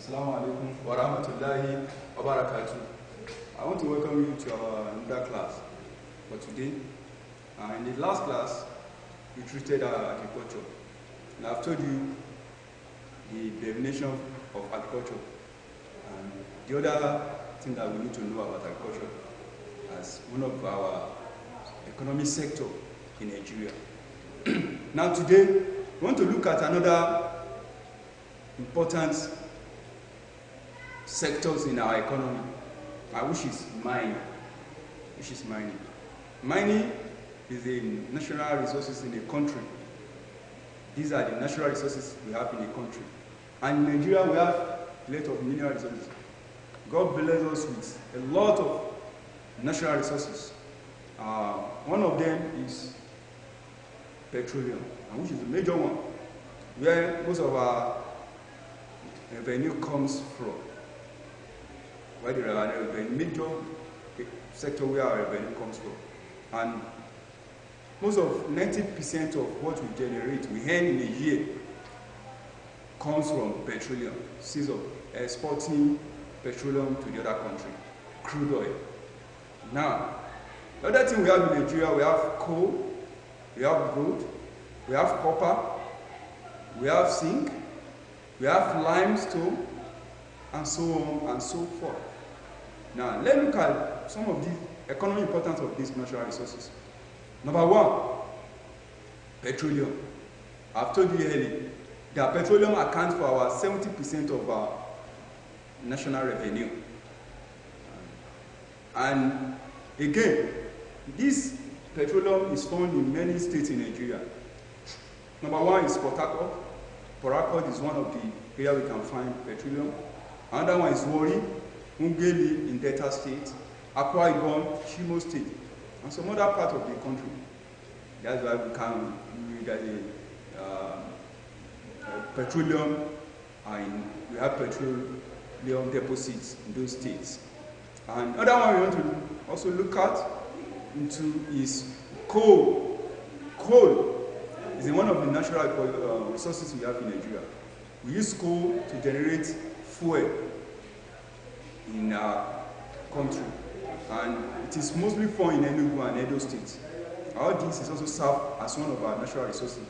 Assalamu alaikum wa rahmatullahi wa barakatuh. I want to welcome you to our another class for today. In the last class, we treated agriculture. And I've told you the definition of agriculture and the other thing that we need to know about agriculture as one of our economic sector in Nigeria. Now today, we want to look at another important sectors in our economy, which is mining. Mining is the natural resources in a country. These are the natural resources we have in a country. And in Nigeria, we have a lot of mineral resources. God bless us with a lot of natural resources. One of them is petroleum, which is a major one, where most of our revenue comes from. Where the major sector where our revenue comes from. And most of 90% of what we generate, we earn in a year, comes from petroleum, seeds of exporting petroleum to the other country, crude oil. Now, the other thing we have in Nigeria, we have coal, we have gold, we have copper, we have zinc, we have limestone, and so on and so forth. Now, let's look at some of the economic importance of these natural resources. Number one, petroleum. I've told you earlier that petroleum accounts for our 70% of our national revenue. And again, this petroleum is found in many states in Nigeria. Number one is Port Harcourt. Port Harcourt is one of the areas we can find petroleum. Another one is Warri, Ungeli in Delta State, Akwa Ibom, Shimo State, and some other part of the country. That's why we can read that petroleum, and we have petroleum deposits in those states. And another one we want to also look at into is coal. Coal is one of the natural resources we have in Nigeria. We use coal to generate fuel in our country, and it is mostly found in Enugu and Edo states. All this is also served as one of our natural resources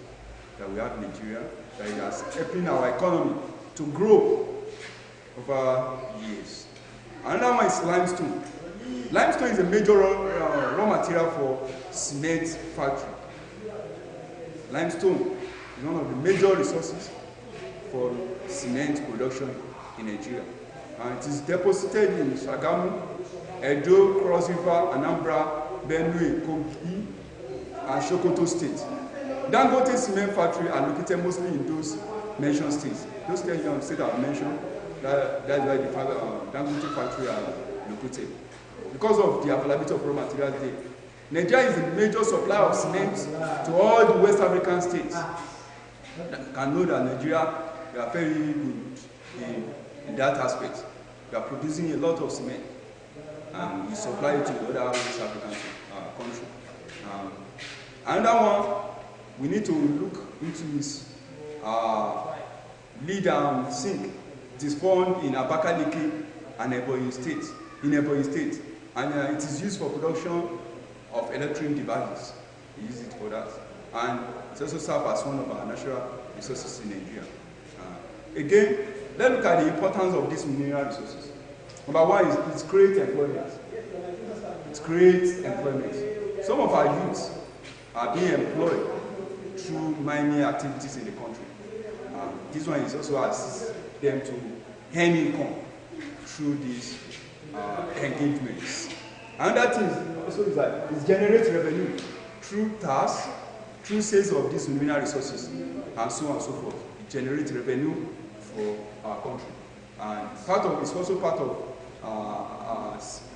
that we have in Nigeria, that is helping our economy to grow over years. Another one is limestone. Limestone is a major raw material for cement factory. Limestone is one of the major resources for cement production in Nigeria. And it is deposited in Shagamu, Edo, Cross River, Anambra, Benue, Kogi, and Sokoto State. Dangote cement factory are located mostly in those mentioned states. Those states I've mentioned, that's where the Dangote factory are located. Because of the availability of raw materials there. Nigeria is a major supplier of cement to all the West African states. You can know that Nigeria, they are very good in that aspect. We are producing a lot of cement, and we supply it to the other West African countries. Another one we need to look into is lead and zinc. It is found in Abakaliki and Ebonyi State. And it is used for production of electric devices. We use it for that. And it also serves as one of our natural resources in Nigeria. Again, let's look at the importance of these mineral resources. Number one is it creates employment. It creates employment. Some of our youths are being employed through mining activities in the country. This one is also assists them to earn income through these engagements. Another thing also is that it generates revenue through tax, through sales of these mineral resources, and so on and so forth. It generates revenue for our country. And it's also part of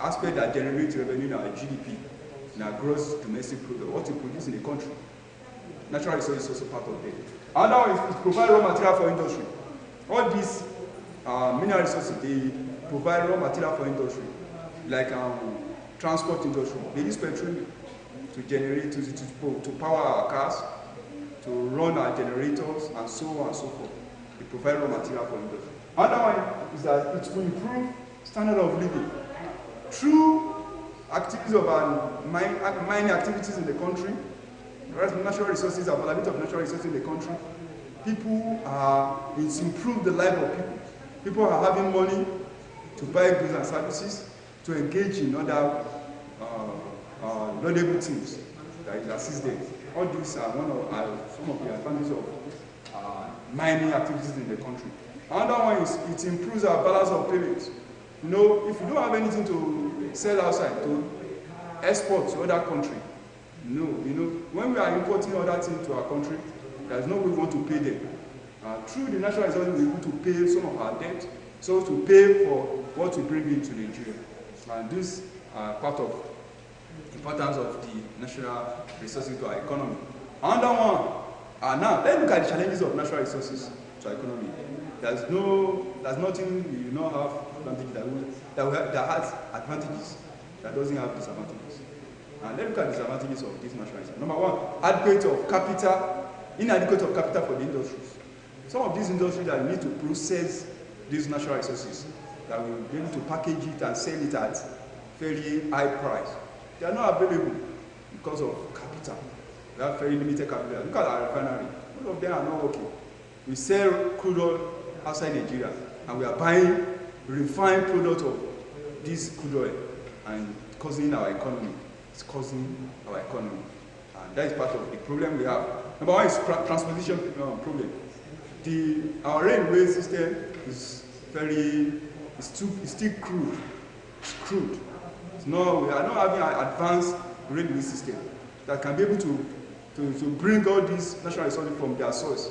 aspect that generates revenue in our GDP, in our gross domestic product, what we produce in the country. Natural resources is also part of it. Another one is to provide raw material for industry. All these mineral resources, they provide raw material for industry, like transport industry. They use petroleum to generate, to power our cars, to run our generators, and so on and so forth. They provide raw material for industry. Another one is that it will improve standard of living through activities of mining activities in the country, natural resources, availability of natural resources in the country. It's improved the life of people. People are having money to buy goods and services, to engage in other laudable things that is assist them. All these are some of the advantages of mining activities in the country. Another one is it improves our balance of payments. You know, if you don't have anything to sell outside, to export to other country, no, you know, when we are importing other things to our country, there is no way we want to pay them. Through the natural resources, we're able to pay some of our debt, so to pay for what we bring into Nigeria. And this part of the importance of the natural resources to our economy. Another one, now let's look at the challenges of natural resources to our economy. There's nothing we do not have advantage that has advantages that doesn't have disadvantages. And let's look at the disadvantages of this natural resources. Number one, inadequate of capital for the industries. Some of these industries that need to process these natural resources, that will be able to package it and sell it at very high price, they are not available because of capital. They have very limited capital. Look at our refinery. Most of them are not working. We sell crude oil outside Nigeria, and we are buying refined product of this crude oil, and causing our economy. It's causing our economy. And that is part of the problem we have. Number one is transportation problem. Our railway system is still crude. It's crude. We are not having an advanced railway system that can be able to bring all these natural resources from their source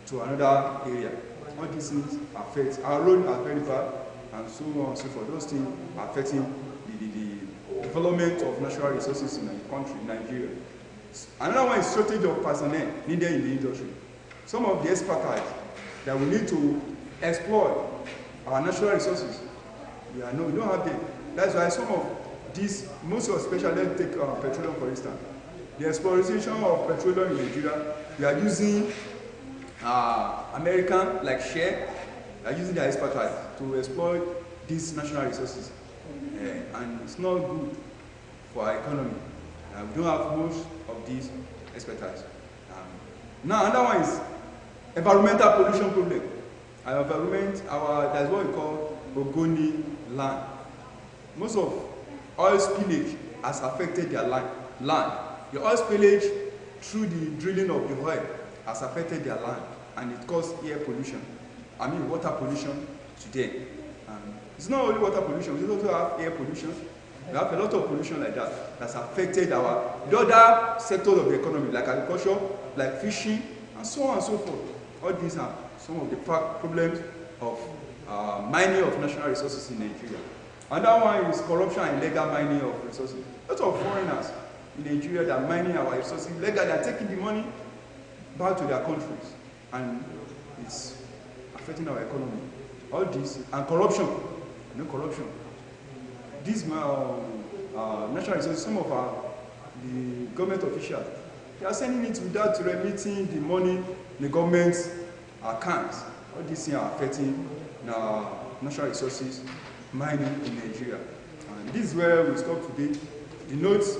to another area. All these things affect our roads are very bad, and so on and so forth. Those things are affecting the development of natural resources in the country, Nigeria. Another one is shortage of personnel needed in the industry. Some of the expertise that we need to exploit our natural resources, we don't have them. That's why some of these, most especially, let's take petroleum for instance. The exploitation of petroleum in Nigeria, we are using American, like Shell, are using their expertise to exploit these natural resources. And it's not good for our economy. We don't have most of these expertise. Now, another one is environmental pollution problem. Our environment, that's what we call Ogoni land. Most of oil spillage has affected their land. The oil spillage through the drilling of the oil has affected their land, and it caused air pollution. Water pollution today. It's not only water pollution, we also have air pollution. We have a lot of pollution like that that's affected the other sectors of the economy, like agriculture, like fishing, and so on and so forth. All these are some of the problems of mining of natural resources in Nigeria. Another one is corruption and illegal mining of resources. Lots of foreigners in Nigeria that are mining our resources illegally, they are taking the money back to their countries, and it's affecting our economy. All this, and corruption, corruption. These natural resources, some of the government officials, they are sending it without remitting the money in the government's accounts. All these things are affecting natural resources mining in Nigeria. And this is where we stop today. The notes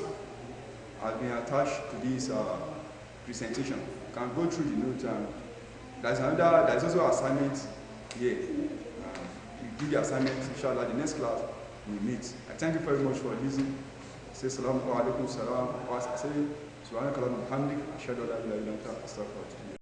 have been attached to this presentation. You can go through the notes, and there's also assignment here. You do the assignment, inshallah, the next class we meet. I thank you very much for listening. Say salamu alaikum salam wa sallam. Subhanaka Allahumma wa bihamdik, ashhadu an la ilaha illa anta, astaghfiruka wa atubu ilayk.